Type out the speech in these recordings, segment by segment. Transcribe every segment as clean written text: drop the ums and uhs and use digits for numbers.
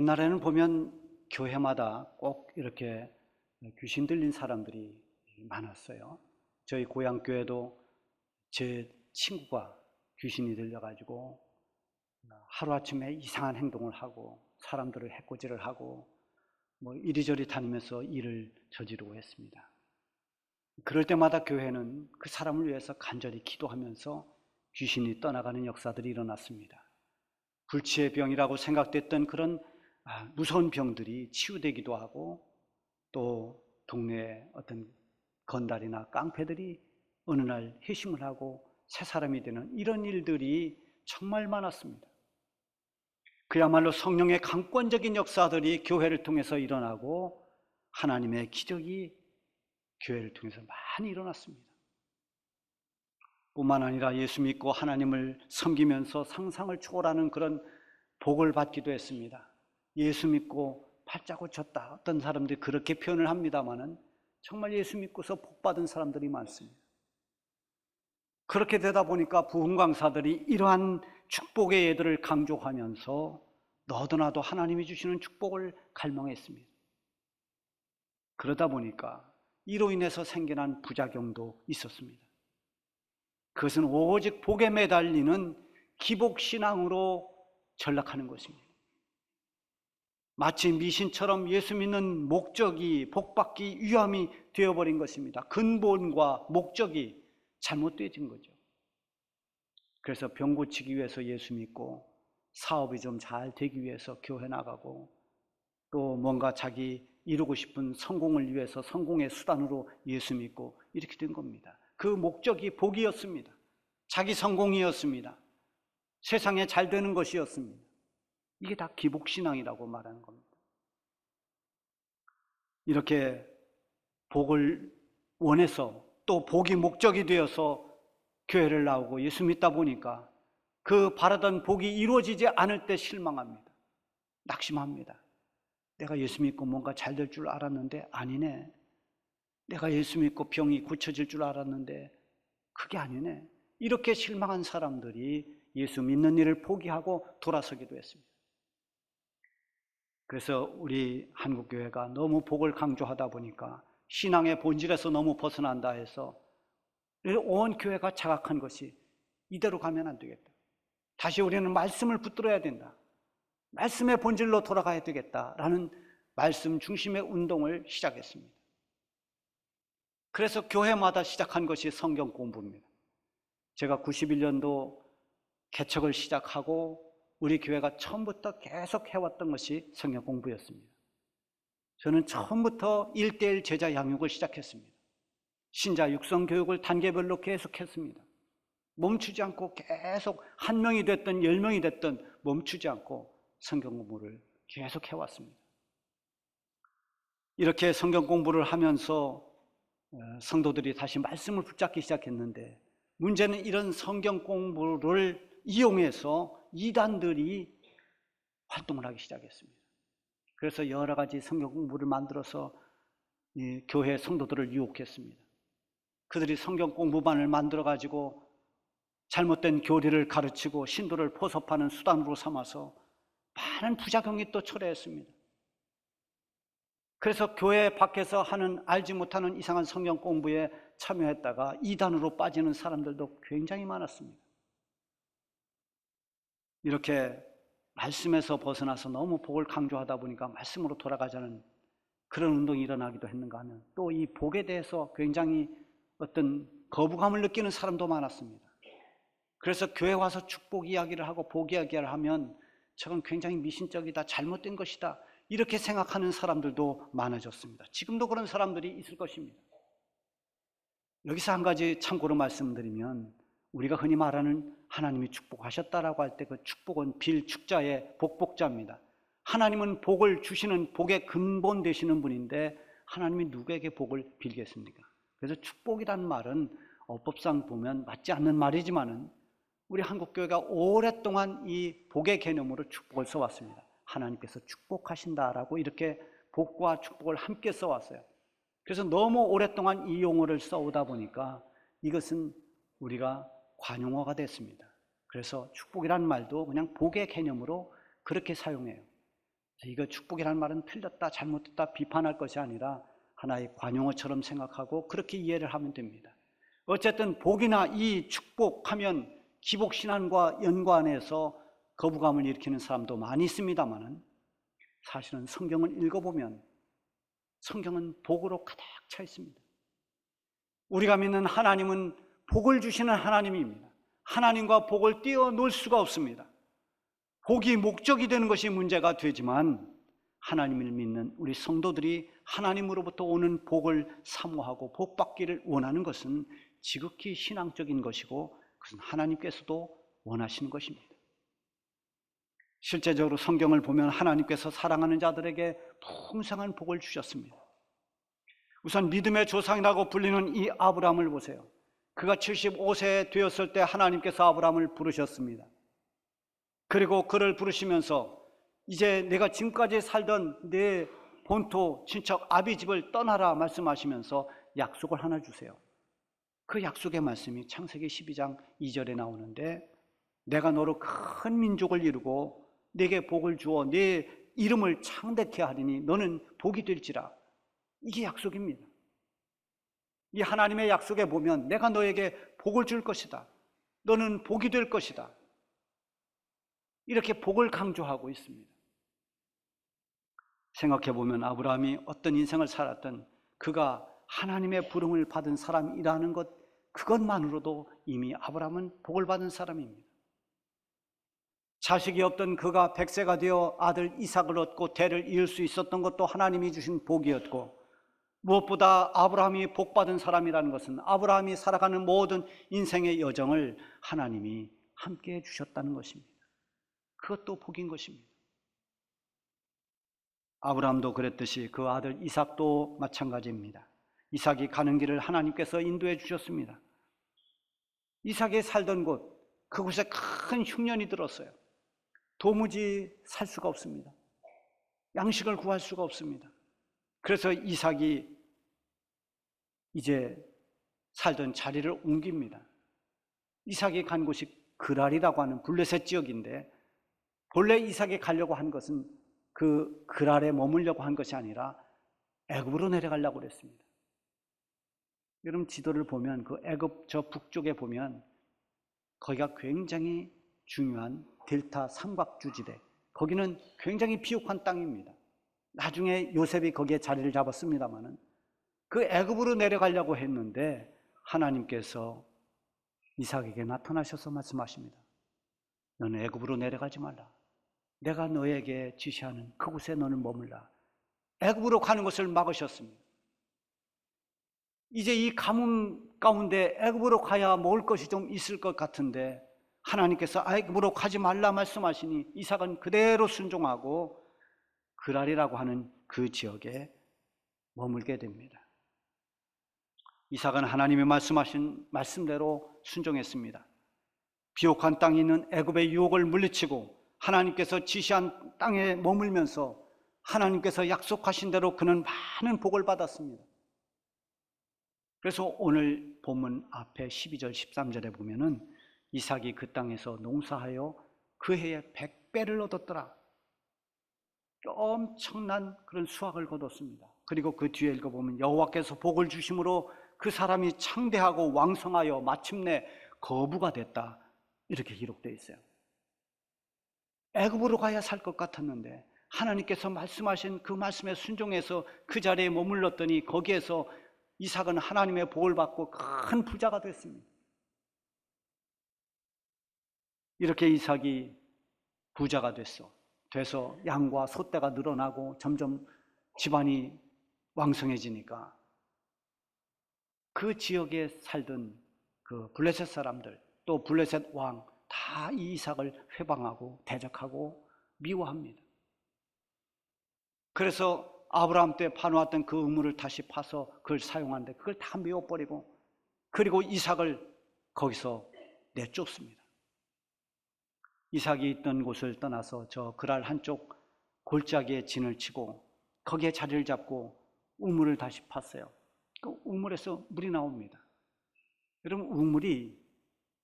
옛날에는 보면 교회마다 꼭 이렇게 귀신 들린 사람들이 많았어요. 저희 고향 교회도 제 친구가 귀신이 들려가지고 하루아침에 이상한 행동을 하고 사람들을 해코지를 하고 이리저리 다니면서 일을 저지르고 했습니다. 그럴 때마다 교회는 그 사람을 위해서 간절히 기도하면서 귀신이 떠나가는 역사들이 일어났습니다. 불치의 병이라고 생각됐던 그런 무서운 병들이 치유되기도 하고, 또 동네에 어떤 건달이나 깡패들이 어느 날 회심을 하고 새 사람이 되는 이런 일들이 정말 많았습니다. 그야말로 성령의 강권적인 역사들이 교회를 통해서 일어나고 하나님의 기적이 교회를 통해서 많이 일어났습니다. 뿐만 아니라 예수 믿고 하나님을 섬기면서 상상을 초월하는 그런 복을 받기도 했습니다. 예수 믿고 팔자고 쳤다. 어떤 사람들이 그렇게 표현을 합니다마는 정말 예수 믿고서 복 받은 사람들이 많습니다. 그렇게 되다 보니까 부흥 강사들이 이러한 축복의 예들을 강조하면서 너도나도 하나님이 주시는 축복을 갈망했습니다. 그러다 보니까 이로 인해서 생겨난 부작용도 있었습니다. 그것은 오직 복에 매달리는 기복신앙으로 전락하는 것입니다. 마치 미신처럼 예수 믿는 목적이 복받기 위함이 되어버린 것입니다. 근본과 목적이 잘못되어진 거죠. 그래서 병 고치기 위해서 예수 믿고, 사업이 좀 잘 되기 위해서 교회 나가고, 또 뭔가 자기 이루고 싶은 성공을 위해서 성공의 수단으로 예수 믿고, 이렇게 된 겁니다. 그 목적이 복이었습니다. 자기 성공이었습니다. 세상에 잘 되는 것이었습니다. 이게 다 기복신앙이라고 말하는 겁니다. 이렇게 복을 원해서 또 복이 목적이 되어서 교회를 나오고 예수 믿다 보니까 그 바라던 복이 이루어지지 않을 때 실망합니다. 낙심합니다. 내가 예수 믿고 뭔가 잘 될 줄 알았는데 아니네. 내가 예수 믿고 병이 고쳐질 줄 알았는데 그게 아니네. 이렇게 실망한 사람들이 예수 믿는 일을 포기하고 돌아서기도 했습니다. 그래서 우리 한국교회가 너무 복을 강조하다 보니까 신앙의 본질에서 너무 벗어난다 해서 온 교회가 자각한 것이 이대로 가면 안 되겠다. 다시 우리는 말씀을 붙들어야 된다. 말씀의 본질로 돌아가야 되겠다라는 말씀 중심의 운동을 시작했습니다. 그래서 교회마다 시작한 것이 성경 공부입니다. 제가 91년도 개척을 시작하고 우리 교회가 처음부터 계속 해왔던 것이 성경 공부였습니다. 저는 처음부터 1:1 제자 양육을 시작했습니다. 신자 육성 교육을 단계별로 계속했습니다. 멈추지 않고 계속 1명이 됐든 10명이 됐든 멈추지 않고 성경 공부를 계속 해왔습니다. 이렇게 성경 공부를 하면서 성도들이 다시 말씀을 붙잡기 시작했는데, 문제는 이런 성경 공부를 이용해서 이단들이 활동을 하기 시작했습니다. 그래서 여러 가지 성경 공부를 만들어서 교회 성도들을 유혹했습니다. 그들이 성경 공부반을 만들어가지고 잘못된 교리를 가르치고 신도를 포섭하는 수단으로 삼아서 많은 부작용이 또 초래했습니다. 그래서 교회 밖에서 하는 알지 못하는 이상한 성경 공부에 참여했다가 이단으로 빠지는 사람들도 굉장히 많았습니다. 이렇게 말씀에서 벗어나서 너무 복을 강조하다 보니까 말씀으로 돌아가자는 그런 운동이 일어나기도 했는가 하면, 또 이 복에 대해서 굉장히 어떤 거부감을 느끼는 사람도 많았습니다. 그래서 교회 와서 축복 이야기를 하고 복 이야기를 하면 저건 굉장히 미신적이다, 잘못된 것이다, 이렇게 생각하는 사람들도 많아졌습니다. 지금도 그런 사람들이 있을 것입니다. 여기서 한 가지 참고로 말씀드리면, 우리가 흔히 말하는 하나님이 축복하셨다라고 할 때 그 축복은 빌축자의 복복자입니다. 하나님은 복을 주시는 복의 근본 되시는 분인데 하나님이 누구에게 복을 빌겠습니까? 그래서 축복이란 말은 어법상 보면 맞지 않는 말이지만은 우리 한국교회가 오랫동안 이 복의 개념으로 축복을 써왔습니다. 하나님께서 축복하신다라고 이렇게 복과 축복을 함께 써왔어요. 그래서 너무 오랫동안 이 용어를 써오다 보니까 이것은 우리가 관용어가 됐습니다. 그래서 축복이란 말도 그냥 복의 개념으로 그렇게 사용해요. 이거 축복이라는 말은 틀렸다, 잘못됐다 비판할 것이 아니라 하나의 관용어처럼 생각하고 그렇게 이해를 하면 됩니다. 어쨌든 복이나 이 축복하면 기복신앙과 연관해서 거부감을 일으키는 사람도 많이 있습니다만 사실은 성경을 읽어보면 성경은 복으로 가득 차 있습니다. 우리가 믿는 하나님은 복을 주시는 하나님입니다. 하나님과 복을 떼어놓을 수가 없습니다. 복이 목적이 되는 것이 문제가 되지만 하나님을 믿는 우리 성도들이 하나님으로부터 오는 복을 사모하고 복받기를 원하는 것은 지극히 신앙적인 것이고 그것은 하나님께서도 원하시는 것입니다. 실제적으로 성경을 보면 하나님께서 사랑하는 자들에게 풍성한 복을 주셨습니다. 우선 믿음의 조상이라고 불리는 이 아브라함을 보세요. 그가 75세 되었을 때 하나님께서 아브라함을 부르셨습니다. 그리고 그를 부르시면서 이제 내가 지금까지 살던 내 본토 친척 아비 집을 떠나라 말씀하시면서 약속을 하나 주세요. 그 약속의 말씀이 창세기 12장 2절에 나오는데 내가 너로 큰 민족을 이루고 내게 복을 주어 내 이름을 창대케 하리니 너는 복이 될지라. 이게 약속입니다. 이 하나님의 약속에 보면 내가 너에게 복을 줄 것이다. 너는 복이 될 것이다. 이렇게 복을 강조하고 있습니다. 생각해 보면 아브라함이 어떤 인생을 살았던 그가 하나님의 부름을 받은 사람이라는 것 그것만으로도 이미 아브라함은 복을 받은 사람입니다. 자식이 없던 그가 100세가 되어 아들 이삭을 얻고 대를 이을 수 있었던 것도 하나님이 주신 복이었고 무엇보다 아브라함이 복받은 사람이라는 것은 아브라함이 살아가는 모든 인생의 여정을 하나님이 함께 해주셨다는 것입니다. 그것도 복인 것입니다. 아브라함도 그랬듯이 그 아들 이삭도 마찬가지입니다. 이삭이 가는 길을 하나님께서 인도해 주셨습니다. 이삭이 살던 곳, 그곳에 큰 흉년이 들었어요. 도무지 살 수가 없습니다. 양식을 구할 수가 없습니다. 그래서 이삭이 이제 살던 자리를 옮깁니다. 이삭이 간 곳이 그랄이라고 하는 블레셋 지역인데 본래 이삭이 가려고 한 것은 그 그랄에 머물려고 한 것이 아니라 애굽으로 내려가려고 그랬습니다. 여러분 지도를 보면 그 애굽 저 북쪽에 보면 거기가 굉장히 중요한 델타 삼각주지대, 거기는 굉장히 비옥한 땅입니다. 나중에 요셉이 거기에 자리를 잡았습니다마는 그 애굽으로 내려가려고 했는데 하나님께서 이삭에게 나타나셔서 말씀하십니다. 너는 애굽으로 내려가지 말라. 내가 너에게 지시하는 그곳에 너는 머물라. 애굽으로 가는 것을 막으셨습니다. 이제 이 가뭄 가운데 애굽으로 가야 먹을 것이 좀 있을 것 같은데 하나님께서 애굽으로 가지 말라 말씀하시니 이삭은 그대로 순종하고 그랄이라고 하는 그 지역에 머물게 됩니다. 이삭은 하나님이 말씀하신 말씀대로 순종했습니다. 비옥한 땅에 있는 애굽의 유혹을 물리치고 하나님께서 지시한 땅에 머물면서 하나님께서 약속하신 대로 그는 많은 복을 받았습니다. 그래서 오늘 본문 앞에 12절 13절에 보면은 이삭이 그 땅에서 농사하여 그 해에 100배를 얻었더라. 엄청난 그런 수확을 거뒀습니다. 그리고 그 뒤에 읽어보면 여호와께서 복을 주심으로 그 사람이 창대하고 왕성하여 마침내 거부가 됐다. 이렇게 기록되어 있어요. 애굽으로 가야 살 것 같았는데 하나님께서 말씀하신 그 말씀에 순종해서 그 자리에 머물렀더니 거기에서 이삭은 하나님의 복을 받고 큰 부자가 됐습니다. 이렇게 이삭이 부자가 돼서 양과 소떼가 늘어나고 점점 집안이 왕성해지니까 그 지역에 살던 그 블레셋 사람들 또 블레셋 왕 다 이 이삭을 회방하고 대적하고 미워합니다. 그래서 아브라함 때 파놓았던 그 우물을 다시 파서 그걸 사용하는데 그걸 다 메워버리고 그리고 이삭을 거기서 내쫓습니다. 이삭이 있던 곳을 떠나서 저 그랄 한쪽 골짜기에 진을 치고 거기에 자리를 잡고 우물을 다시 팠어요. 그 우물에서 물이 나옵니다. 여러분 우물이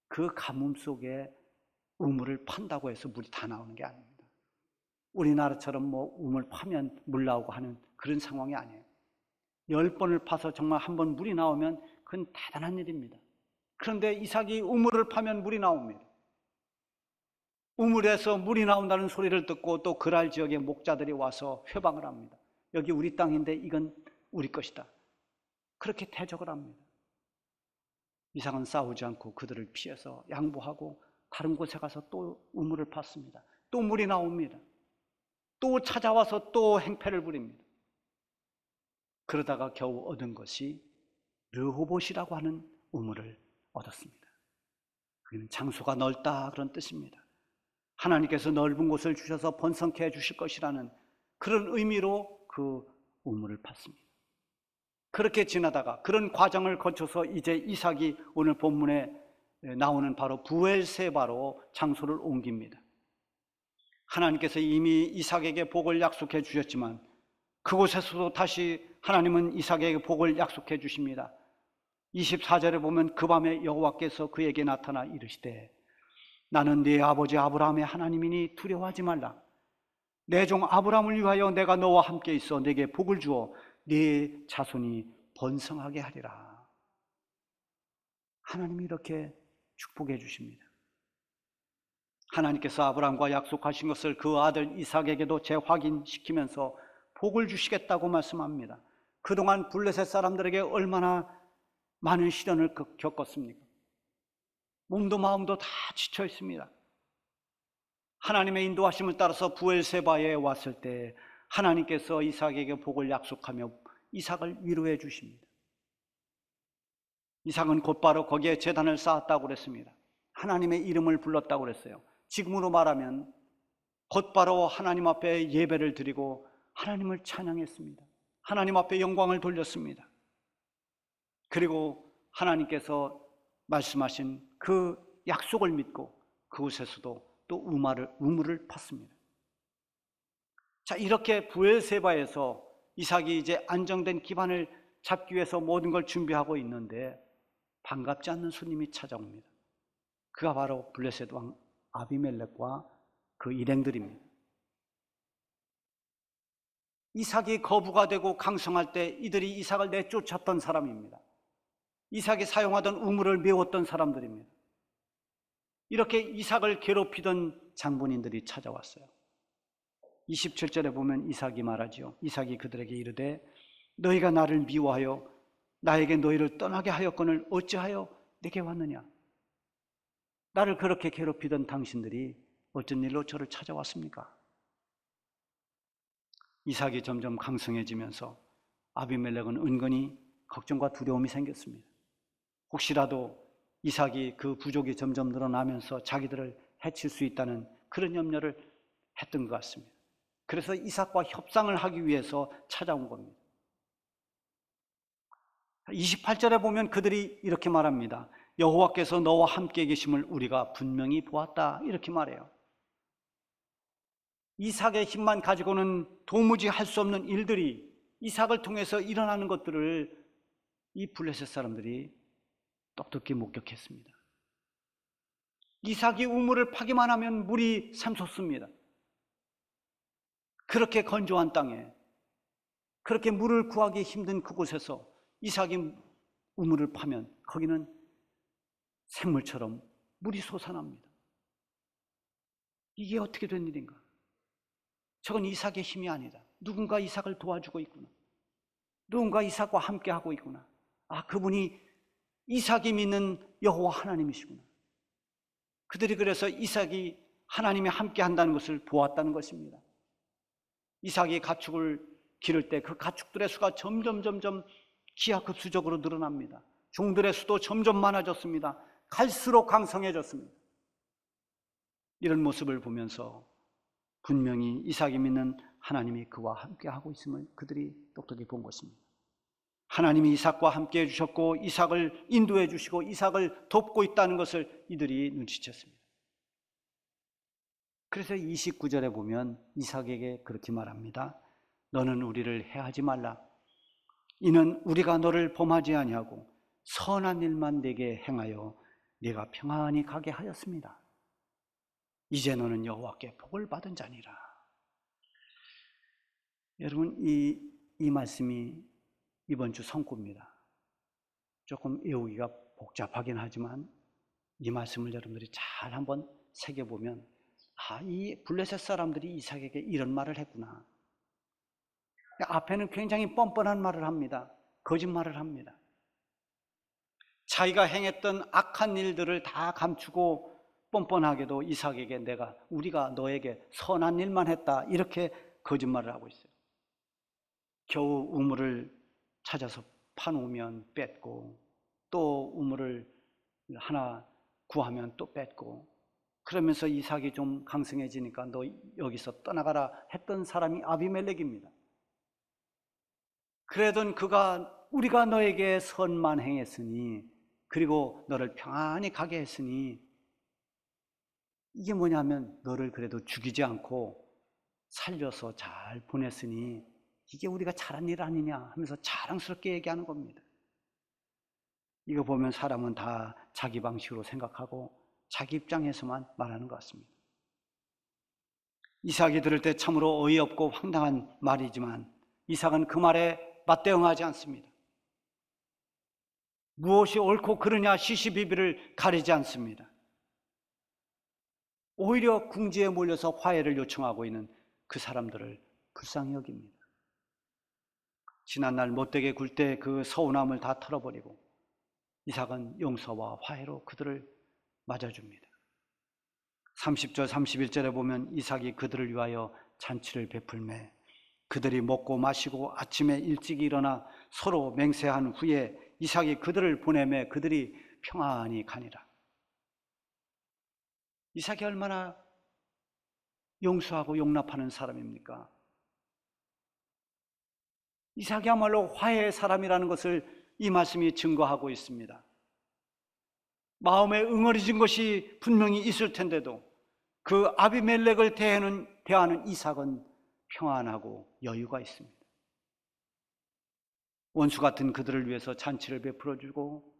그 가뭄 속에 우물을 판다고 해서 물이 다 나오는 게 아닙니다. 우리나라처럼 뭐 우물 파면 물 나오고 하는 그런 상황이 아니에요. 10번을 파서 정말 한 번 물이 나오면 그건 대단한 일입니다. 그런데 이삭이 우물을 파면 물이 나옵니다. 우물에서 물이 나온다는 소리를 듣고 또 그랄 지역의 목자들이 와서 회방을 합니다. 여기 우리 땅인데 이건 우리 것이다. 그렇게 대적을 합니다. 이삭은 싸우지 않고 그들을 피해서 양보하고 다른 곳에 가서 또 우물을 팠습니다. 또 물이 나옵니다. 또 찾아와서 또 행패를 부립니다. 그러다가 겨우 얻은 것이 르호봇이라고 하는 우물을 얻었습니다. 그는 장소가 넓다 그런 뜻입니다. 하나님께서 넓은 곳을 주셔서 번성케 해주실 것이라는 그런 의미로 그 우물을 팠습니다. 그렇게 지나다가 그런 과정을 거쳐서 이제 이삭이 오늘 본문에 나오는 바로 브엘세바로 장소를 옮깁니다. 하나님께서 이미 이삭에게 복을 약속해 주셨지만 그곳에서도 다시 하나님은 이삭에게 복을 약속해 주십니다. 24절에 보면 그 밤에 여호와께서 그에게 나타나 이르시되 나는 네 아버지 아브라함의 하나님이니 두려워하지 말라. 내 종 아브라함을 위하여 내가 너와 함께 있어 네게 복을 주어 네 자손이 번성하게 하리라. 하나님이 이렇게 축복해 주십니다. 하나님께서 아브라함과 약속하신 것을 그 아들 이삭에게도 재확인시키면서 복을 주시겠다고 말씀합니다. 그동안 블레셋 사람들에게 얼마나 많은 시련을 겪었습니까? 몸도 마음도 다 지쳐 있습니다. 하나님의 인도하심을 따라서 브엘세바에 왔을 때 하나님께서 이삭에게 복을 약속하며 이삭을 위로해 주십니다. 이삭은 곧바로 거기에 제단을 쌓았다고 그랬습니다. 하나님의 이름을 불렀다고 그랬어요. 지금으로 말하면 곧바로 하나님 앞에 예배를 드리고 하나님을 찬양했습니다. 하나님 앞에 영광을 돌렸습니다. 그리고 하나님께서 말씀하신 그 약속을 믿고 그곳에서도 또 우물을 팠습니다. 자, 이렇게 브엘세바에서 이삭이 이제 안정된 기반을 잡기 위해서 모든 걸 준비하고 있는데 반갑지 않는 손님이 찾아옵니다. 그가 바로 블레셋 왕 아비멜렉과 그 일행들입니다. 이삭이 거부가 되고 강성할 때 이들이 이삭을 내쫓았던 사람입니다. 이삭이 사용하던 우물을 메웠던 사람들입니다. 이렇게 이삭을 괴롭히던 장본인들이 찾아왔어요. 27절에 보면 이삭이 말하지요. 이삭이 그들에게 이르되 너희가 나를 미워하여 나에게 너희를 떠나게 하였거늘 어찌하여 내게 왔느냐? 나를 그렇게 괴롭히던 당신들이 어쩐 일로 저를 찾아왔습니까? 이삭이 점점 강성해지면서 아비멜렉은 은근히 걱정과 두려움이 생겼습니다. 혹시라도 이삭이 그 부족이 점점 늘어나면서 자기들을 해칠 수 있다는 그런 염려를 했던 것 같습니다. 그래서 이삭과 협상을 하기 위해서 찾아온 겁니다. 28절에 보면 그들이 이렇게 말합니다. 여호와께서 너와 함께 계심을 우리가 분명히 보았다. 이렇게 말해요. 이삭의 힘만 가지고는 도무지 할 수 없는 일들이 이삭을 통해서 일어나는 것들을 이 블레셋 사람들이 똑똑히 목격했습니다. 이삭이 우물을 파기만 하면 물이 샘솟습니다. 그렇게 건조한 땅에, 그렇게 물을 구하기 힘든 그곳에서 이삭이 우물을 파면 거기는 샘물처럼 물이 솟아납니다. 이게 어떻게 된 일인가? 저건 이삭의 힘이 아니다. 누군가 이삭을 도와주고 있구나. 누군가 이삭과 함께하고 있구나. 아, 그분이 이삭이 믿는 여호와 하나님이시구나. 그들이 그래서 이삭이 하나님이 함께한다는 것을 보았다는 것입니다. 이삭이 가축을 기를 때 그 가축들의 수가 점점 기하급수적으로 늘어납니다. 종들의 수도 점점 많아졌습니다. 갈수록 강성해졌습니다. 이런 모습을 보면서 분명히 이삭이 믿는 하나님이 그와 함께하고 있음을 그들이 똑똑히 본 것입니다. 하나님이 이삭과 함께 해주셨고 이삭을 인도해 주시고 이삭을 돕고 있다는 것을 이들이 눈치챘습니다. 그래서 29절에 보면 이삭에게 그렇게 말합니다. 너는 우리를 해하지 말라. 이는 우리가 너를 범하지 아니하고 선한 일만 내게 행하여 네가 평안히 가게 하였습니다. 이제 너는 여호와께 복을 받은 자니라. 여러분, 이 말씀이 이번 주 성구입니다. 조금 외우기가 복잡하긴 하지만 이 말씀을 여러분들이 잘 한번 새겨보면, 이 블레셋 사람들이 이삭에게 이런 말을 했구나. 앞에는 굉장히 뻔뻔한 말을 합니다. 거짓말을 합니다. 자기가 행했던 악한 일들을 다 감추고 뻔뻔하게도 이삭에게 우리가 너에게 선한 일만 했다, 이렇게 거짓말을 하고 있어요. 겨우 우물을 찾아서 파놓으면 뺏고, 또 우물을 하나 구하면 또 뺏고, 그러면서 이삭이 좀 강성해지니까 너 여기서 떠나가라 했던 사람이 아비멜렉입니다. 그러던 그가 우리가 너에게 선만 행했으니, 그리고 너를 평안히 가게 했으니, 이게 뭐냐면 너를 그래도 죽이지 않고 살려서 잘 보냈으니 이게 우리가 잘한 일 아니냐 하면서 자랑스럽게 얘기하는 겁니다. 이거 보면 사람은 다 자기 방식으로 생각하고 자기 입장에서만 말하는 것 같습니다. 이삭이 들을 때 참으로 어이없고 황당한 말이지만 이삭은 그 말에 맞대응하지 않습니다. 무엇이 옳고 그르냐 시시비비를 가리지 않습니다. 오히려 궁지에 몰려서 화해를 요청하고 있는 그 사람들을 불쌍히 여깁니다. 지난날 못되게 굴 때 그 서운함을 다 털어버리고 이삭은 용서와 화해로 그들을 맞아줍니다. 30절 31절에 보면 이삭이 그들을 위하여 잔치를 베풀매 그들이 먹고 마시고 아침에 일찍 일어나 서로 맹세한 후에 이삭이 그들을 보내매 그들이 평안히 가니라. 이삭이 얼마나 용서하고 용납하는 사람입니까? 이삭이야말로 화해의 사람이라는 것을 이 말씀이 증거하고 있습니다. 마음에 응어리진 것이 분명히 있을 텐데도 그 아비멜렉을 대하는 이삭은 평안하고 여유가 있습니다. 원수 같은 그들을 위해서 잔치를 베풀어주고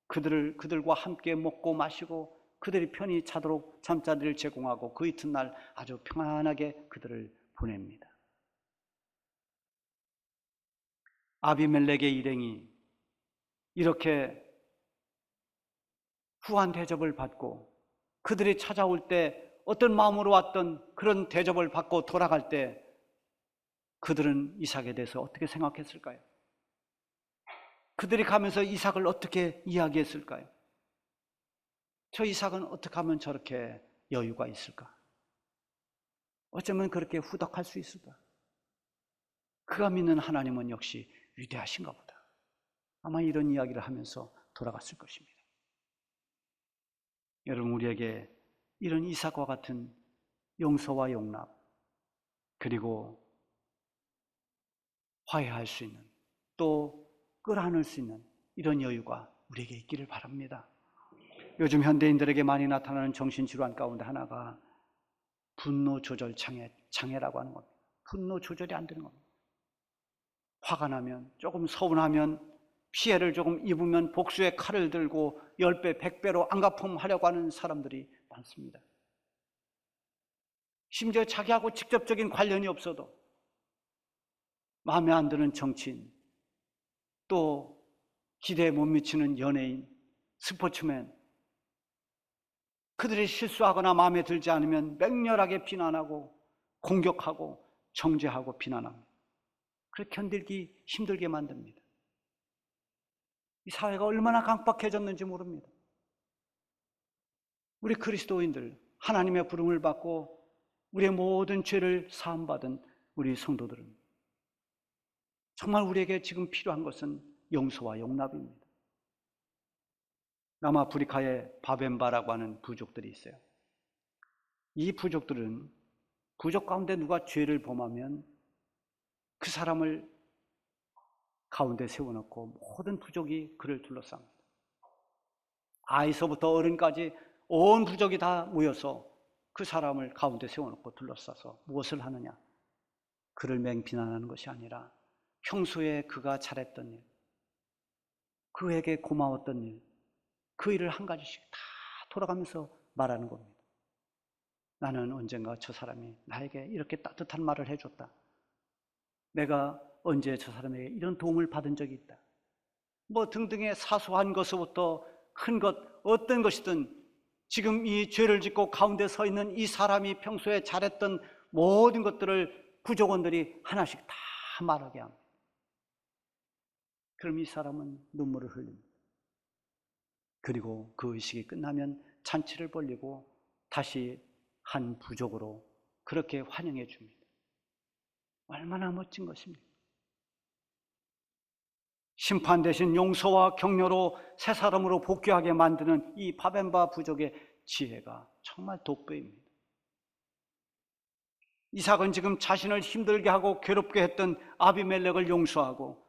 그들과 함께 먹고 마시고 그들이 편히 자도록 잠자리를 제공하고 그 이튿날 아주 평안하게 그들을 보냅니다. 아비멜렉의 일행이 이렇게 후한 대접을 받고 그들이 찾아올 때 어떤 마음으로 왔던 그런 대접을 받고 돌아갈 때 그들은 이삭에 대해서 어떻게 생각했을까요? 그들이 가면서 이삭을 어떻게 이야기했을까요? 저 이삭은 어떻게 하면 저렇게 여유가 있을까? 어쩌면 그렇게 후덕할 수 있을까? 그가 믿는 하나님은 역시 위대하신가 보다. 아마 이런 이야기를 하면서 돌아갔을 것입니다. 여러분, 우리에게 이런 이삭과 같은 용서와 용납 그리고 화해할 수 있는 또 끌어안을 수 있는 이런 여유가 우리에게 있기를 바랍니다. 요즘 현대인들에게 많이 나타나는 정신질환 가운데 하나가 분노 조절 장애라고 하는 겁니다. 분노 조절이 안 되는 겁니다. 화가 나면, 조금 서운하면, 피해를 조금 입으면 복수의 칼을 들고 10배, 100배로 안갚음하려고 하는 사람들이 많습니다. 심지어 자기하고 직접적인 관련이 없어도 마음에 안 드는 정치인, 또 기대에 못 미치는 연예인, 스포츠맨, 그들이 실수하거나 마음에 들지 않으면 맹렬하게 비난하고 공격하고 정죄하고 비난합니다. 그렇게 견디기 힘들게 만듭니다. 이 사회가 얼마나 강박해졌는지 모릅니다. 우리 그리스도인들, 하나님의 부름을 받고 우리의 모든 죄를 사함받은 우리 성도들은 정말 우리에게 지금 필요한 것은 용서와 용납입니다. 남아프리카에 바벤바라고 하는 부족들이 있어요. 이 부족들은 부족 가운데 누가 죄를 범하면 그 사람을 가운데 세워놓고 모든 부족이 그를 둘러쌉니다. 아이서부터 어른까지 온 부족이 다 모여서 그 사람을 가운데 세워놓고 둘러싸서 무엇을 하느냐? 그를 맹비난하는 것이 아니라 평소에 그가 잘했던 일, 그에게 고마웠던 일, 그 일을 한 가지씩 다 돌아가면서 말하는 겁니다. 나는 언젠가 저 사람이 나에게 이렇게 따뜻한 말을 해줬다. 내가 언제 저 사람에게 이런 도움을 받은 적이 있다. 뭐 등등의 사소한 것부터 큰 것, 어떤 것이든 지금 이 죄를 짓고 가운데 서 있는 이 사람이 평소에 잘했던 모든 것들을 부족원들이 하나씩 다 말하게 합니다. 그럼 이 사람은 눈물을 흘립니다. 그리고 그 의식이 끝나면 잔치를 벌리고 다시 한 부족으로 그렇게 환영해 줍니다. 얼마나 멋진 것입니까? 심판 대신 용서와 격려로 새 사람으로 복귀하게 만드는 이 바벤바 부족의 지혜가 정말 돋보입니다. 이삭은 지금 자신을 힘들게 하고 괴롭게 했던 아비멜렉을 용서하고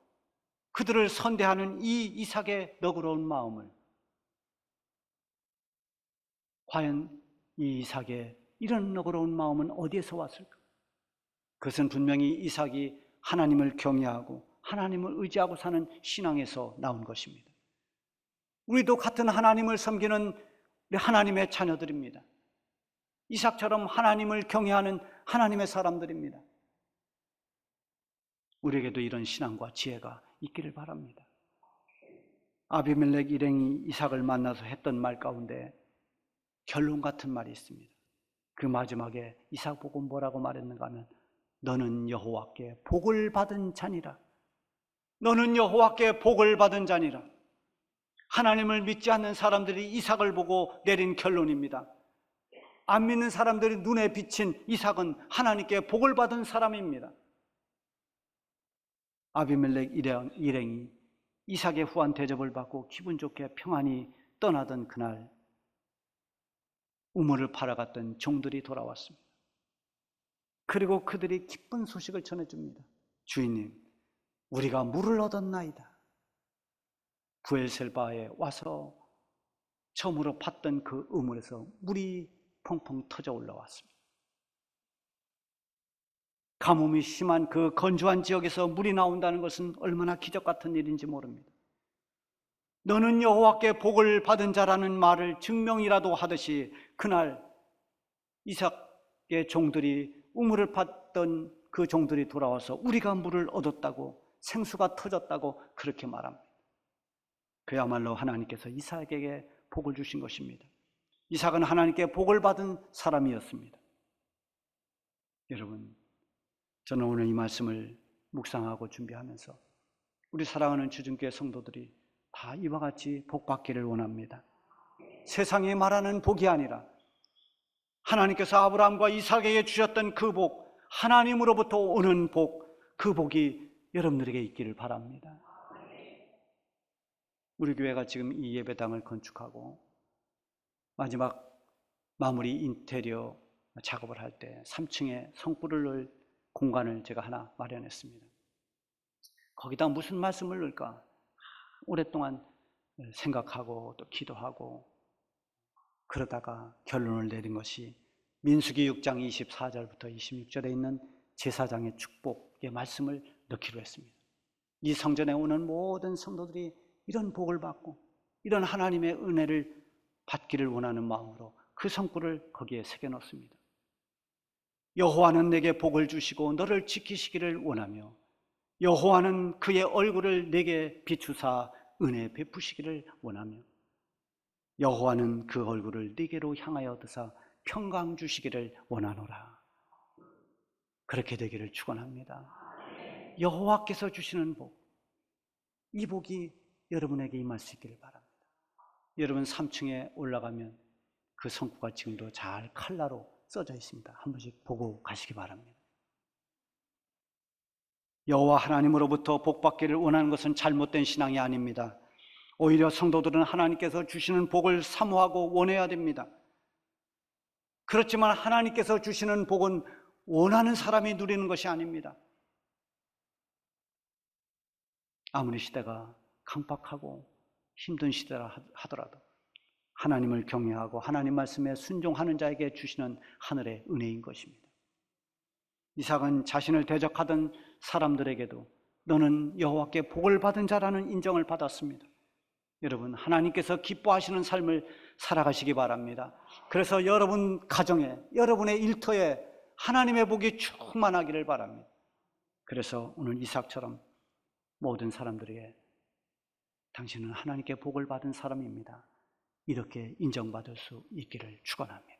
그들을 선대하는 이 이삭의 너그러운 마음을, 과연 이 이삭의 이런 너그러운 마음은 어디에서 왔을까? 그것은 분명히 이삭이 하나님을 경외하고 하나님을 의지하고 사는 신앙에서 나온 것입니다. 우리도 같은 하나님을 섬기는 하나님의 자녀들입니다. 이삭처럼 하나님을 경외하는 하나님의 사람들입니다. 우리에게도 이런 신앙과 지혜가 있기를 바랍니다. 아비멜렉 일행이 이삭을 만나서 했던 말 가운데 결론 같은 말이 있습니다. 그 마지막에 이삭 보고 뭐라고 말했는가 하면 너는 여호와께 복을 받은 자니라. 너는 여호와께 복을 받은 자니라. 하나님을 믿지 않는 사람들이 이삭을 보고 내린 결론입니다. 안 믿는 사람들이 눈에 비친 이삭은 하나님께 복을 받은 사람입니다. 아비멜렉 일행이 이삭의 후한 대접을 받고 기분 좋게 평안히 떠나던 그날 우물을 팔아갔던 종들이 돌아왔습니다. 그리고 그들이 기쁜 소식을 전해줍니다. 주인님, 우리가 물을 얻었나이다. 부엘셀바에 와서 처음으로 팠던 그 우물에서 물이 펑펑 터져 올라왔습니다. 가뭄이 심한 그 건조한 지역에서 물이 나온다는 것은 얼마나 기적 같은 일인지 모릅니다. 너는 여호와께 복을 받은 자라는 말을 증명이라도 하듯이 그날 이삭의 종들이 우물을 팠던 그 종들이 돌아와서 우리가 물을 얻었다고, 생수가 터졌다고 그렇게 말합니다. 그야말로 하나님께서 이삭에게 복을 주신 것입니다. 이삭은 하나님께 복을 받은 사람이었습니다. 여러분, 저는 오늘 이 말씀을 묵상하고 준비하면서 우리 사랑하는 주중교회 성도들이 다 이와 같이 복 받기를 원합니다. 세상이 말하는 복이 아니라 하나님께서 아브라함과 이삭에게 주셨던 그 복, 하나님으로부터 오는 복, 그 복이 여러분들에게 있기를 바랍니다. 우리 교회가 지금 이 예배당을 건축하고 마지막 마무리 인테리어 작업을 할 때 3층에 성불을 넣을 공간을 제가 하나 마련했습니다. 거기다 무슨 말씀을 넣을까? 오랫동안 생각하고 또 기도하고 그러다가 결론을 내린 것이 민수기 6장 24절부터 26절에 있는 제사장의 축복의 말씀을 넣기로 했습니다. 이 성전에 오는 모든 성도들이 이런 복을 받고 이런 하나님의 은혜를 받기를 원하는 마음으로 그 성구를 거기에 새겨놓습니다. 여호와는 내게 복을 주시고 너를 지키시기를 원하며 여호와는 그의 얼굴을 내게 비추사 은혜 베푸시기를 원하며 여호와는 그 얼굴을 네게로 향하여 드사 평강 주시기를 원하노라. 그렇게 되기를 축원합니다. 여호와께서 주시는 복, 이 복이 여러분에게 임할 수 있기를 바랍니다. 여러분 3층에 올라가면 그 성구가 지금도 잘 칼라로 써져 있습니다. 한 번씩 보고 가시기 바랍니다. 여호와 하나님으로부터 복받기를 원하는 것은 잘못된 신앙이 아닙니다. 오히려 성도들은 하나님께서 주시는 복을 사모하고 원해야 됩니다. 그렇지만 하나님께서 주시는 복은 원하는 사람이 누리는 것이 아닙니다. 아무리 시대가 강박하고 힘든 시대라 하더라도 하나님을 경외하고 하나님 말씀에 순종하는 자에게 주시는 하늘의 은혜인 것입니다. 이삭은 자신을 대적하던 사람들에게도 너는 여호와께 복을 받은 자라는 인정을 받았습니다. 여러분, 하나님께서 기뻐하시는 삶을 살아가시기 바랍니다. 그래서 여러분 가정에, 여러분의 일터에 하나님의 복이 충만하기를 바랍니다. 그래서 오늘 이삭처럼 모든 사람들에게 당신은 하나님께 복을 받은 사람입니다, 이렇게 인정받을 수 있기를 축원합니다.